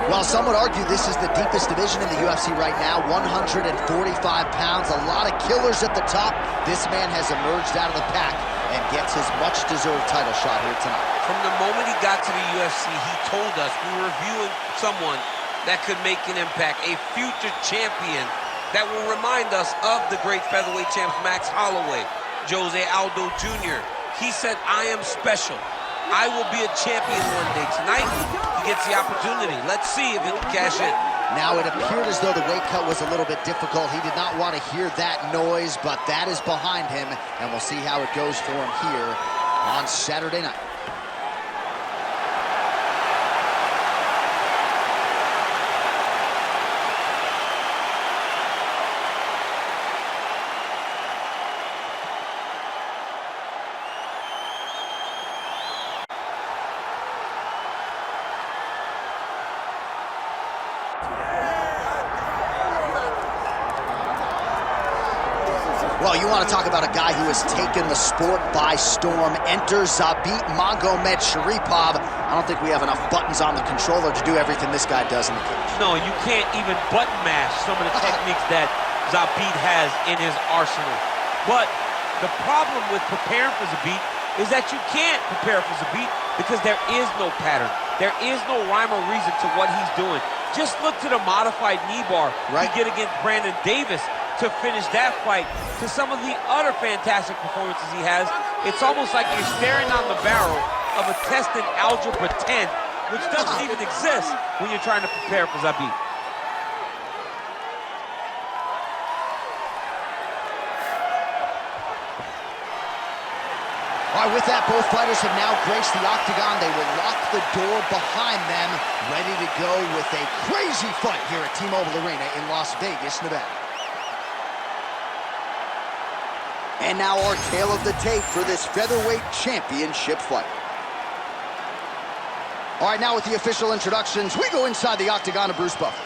Well, some would argue this is the deepest division in the UFC right now, 145 pounds, a lot of killers at the top. This man has emerged out of the pack and gets his much-deserved title shot here tonight. From the moment he got to the UFC, he told us we were viewing someone that could make an impact, a future champion that will remind us of the great featherweight champs Max Holloway, Jose Aldo Jr. He said, I am special. I will be a champion one day. Tonight, he gets the opportunity. Let's see if he can cash in. Now, it appeared as though the weight cut was a little bit difficult. He did not want to hear that noise, but that is behind him, and we'll see how it goes for him here on Saturday night. Well, you want to talk about a guy who has taken the sport by storm. Enter Zabit Magomedsharipov. I don't think we have enough buttons on the controller to do everything this guy does in the cage. No, you can't even button mash some of the techniques that Zabit has in his arsenal. But the problem with preparing for Zabit is that you can't prepare for Zabit because there is no pattern. There is no rhyme or reason to what he's doing. Just look to the modified knee bar he did against Brandon Davis to finish that fight, to some of the other fantastic performances he has. It's almost like you're staring down the barrel of a tested algebra 10, which doesn't even exist when you're trying to prepare for Zabit. All right, with that, both fighters have now graced the octagon. They will lock the door behind them, ready to go with a crazy fight here at T-Mobile Arena in Las Vegas, Nevada. And now our tale of the tape for this featherweight championship fight. All right, now with the official introductions, we go inside the octagon of Bruce Buffer.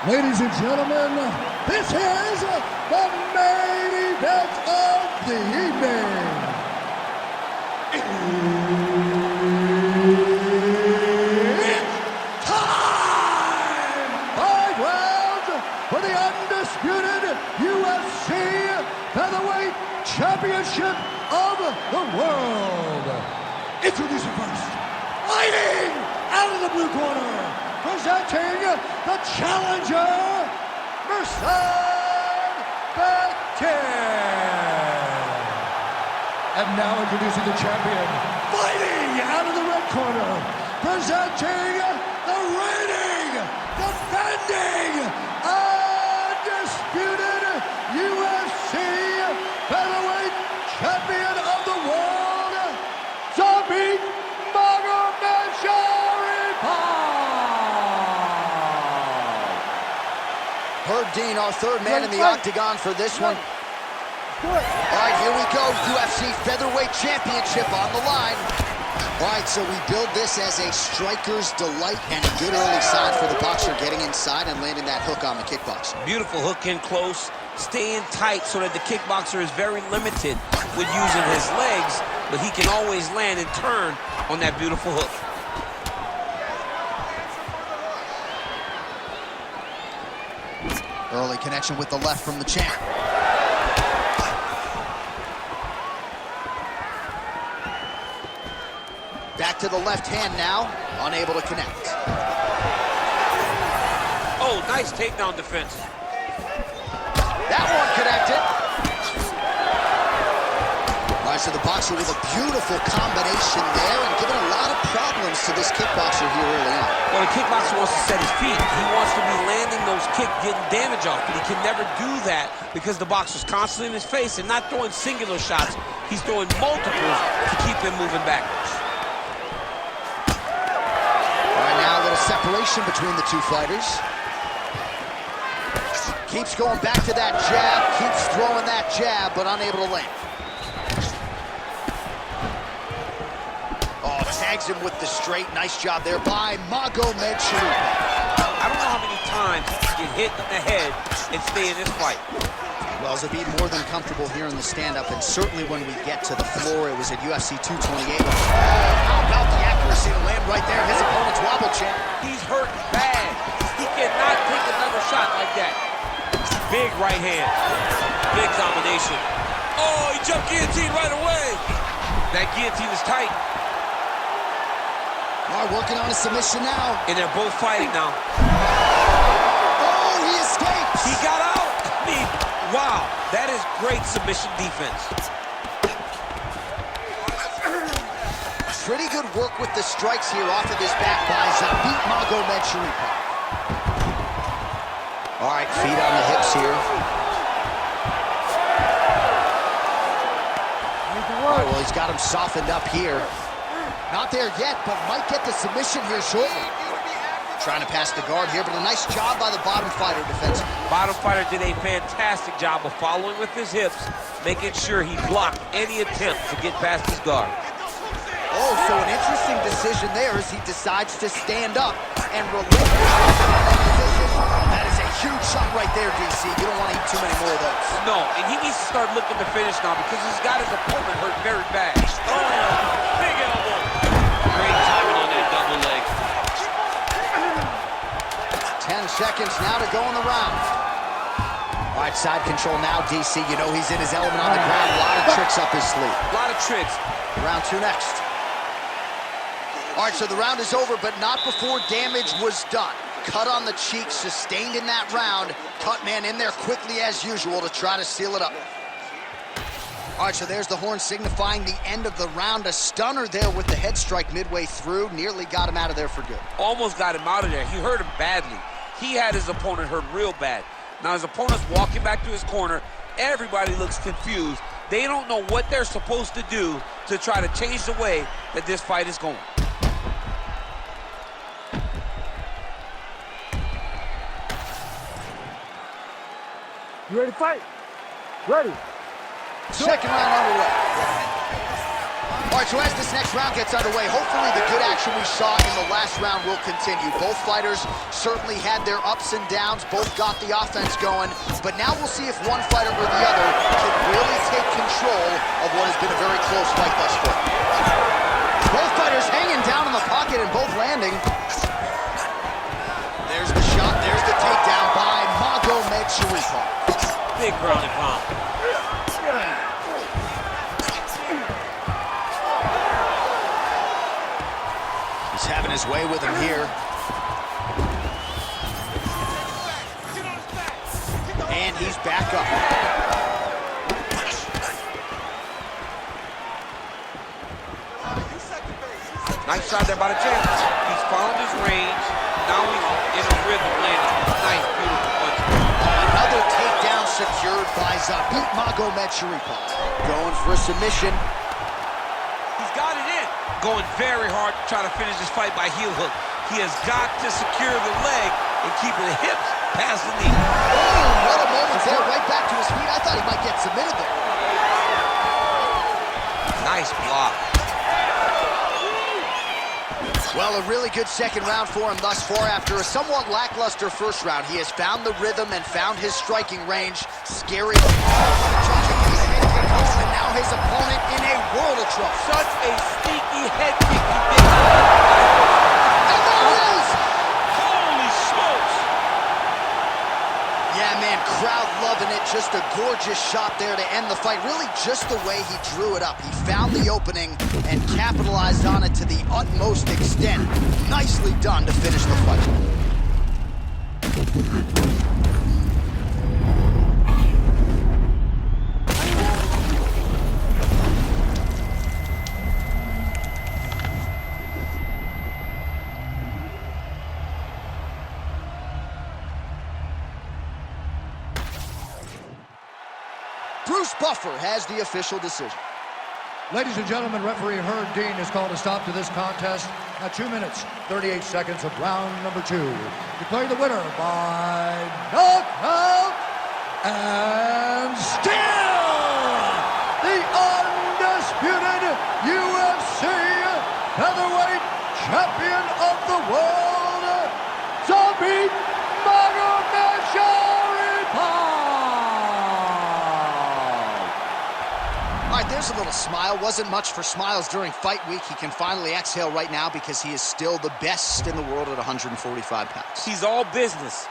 Ladies and gentlemen, this is the main event of the evening. It's time! 5 rounds for the undisputed UFC Featherweight Championship of the world. Introducing first, fighting out of the blue corner, presenting the challenger, Mirsad Bektic. And now introducing the champion, fighting out of the red corner, presenting the reigning, defending, undisputed UFC Featherweight Champion of the world, Zabit Magomedsharipov. Herb Dean, our third man in the octagon for this one. All right, here we go. UFC Featherweight Championship on the line. All right, so we build this as a striker's delight and a good early sign for the boxer getting inside and landing that hook on the kickboxer. Beautiful hook in close, staying tight so that the kickboxer is very limited with using his legs, but he can always land and turn on that beautiful hook. Early connection with the left from the champ. Back to the left hand now, unable to connect. Oh, nice takedown defense. That one connected. All right, so the boxer with a beautiful combination there and giving a lot of problems to this kickboxer here early on. Well, the kickboxer wants to set his feet. He wants to be landing those kicks, getting damage off, but he can never do that because the boxer's constantly in his face and not throwing singular shots. He's throwing multiples to keep him moving backwards. Separation between the two fighters. Keeps going back to that jab, keeps throwing that jab, but unable to land. Oh, tags him with the straight. Nice job there by Magomedsharipov. I don't know how many times he can get hit in the head and stay in this fight. Well, Zabit more than comfortable here in the stand-up, and certainly when we get to the floor, it was at UFC 228. Oh, how about the accuracy to land right there? His Big right hand. Big combination. Oh, he jumped guillotine right away. That guillotine is tight. All right, working on a submission now. And they're both fighting now. Oh, he escapes. He got out. I mean, wow. That is great submission defense. Pretty good work with the strikes here off of his back by Zabit Magomedsharipov. All right, feet on the hips here. All right, well, he's got him softened up here. Not there yet, but might get the submission here shortly. Trying to pass the guard here, but a nice job by the bottom fighter defensively. Bottom fighter did a fantastic job of following with his hips, making sure he blocked any attempt to get past his guard. Oh, so an interesting decision there as he decides to stand up and relinquish the position. That is a huge shot right there, DC. You don't want to eat too many more of those. No, and he needs to start looking to finish now because he's got his opponent hurt very bad. Oh, big elbow. Great timing on that double leg. 10 seconds now to go in the round. All right, side control now, DC. You know he's in his element on the ground. A lot of tricks up his sleeve. A lot of tricks. Round 2 next. All right, so the round is over, but not before damage was done. Cut on the cheek, sustained in that round. Cut man in there quickly as usual to try to seal it up. All right, so there's the horn signifying the end of the round. A stunner there with the head strike midway through. Nearly got him out of there for good. Almost got him out of there. He hurt him badly. He had his opponent hurt real bad. Now his opponent's walking back to his corner. Everybody looks confused. They don't know what they're supposed to do to try to change the way that this fight is going. You ready to fight? Ready. Second round underway. All right, so as this next round gets underway, hopefully the good action we saw in the last round will continue. Both fighters certainly had their ups and downs. Both got the offense going. But now we'll see if one fighter or the other can really take control of what has been a very close fight thus far. Both fighters hanging down in the pocket and both landing. There's the shot. There's the takedown by Magomedsharipov. Big ground and pound. He's having his way with him here. And he's back up. Nice shot there by the champ. He's found his range. Now he's in a rhythm landing. Nice, beautiful punch. Another takedown secured by Zabit Magomedsharipov. Going for a submission. He's got it in. Going very hard to try to finish this fight by heel hook. He has got to secure the leg and keep the hips past the knee. Oh, what a moment there. Right back to his feet. I thought he might get submitted there. Nice block. Well, a really good second round for him thus far. After a somewhat lackluster first round, he has found the rhythm and found his striking range. Scary. And now his opponent in a world of trouble. Such a sneaky head kick he did. And there it is! Holy smokes! Yeah, man, crowd loving it. Just a gorgeous shot there to end the fight. Really just the way he drew it up. He found the opening and capitalized on it to the utmost extent. Nicely done to finish the fight. Bruce Buffer has the official decision. Ladies and gentlemen, referee Herb Dean has called a stop to this contest at 2 minutes, 38 seconds of round number 2. Declaring the winner by knockout and still the undisputed UFC featherweight champion of the world, Zabit Magomedsharipov. All right, there's a little smile. Wasn't much for smiles during fight week. He can finally exhale right now because he is still the best in the world at 145 pounds. He's all business.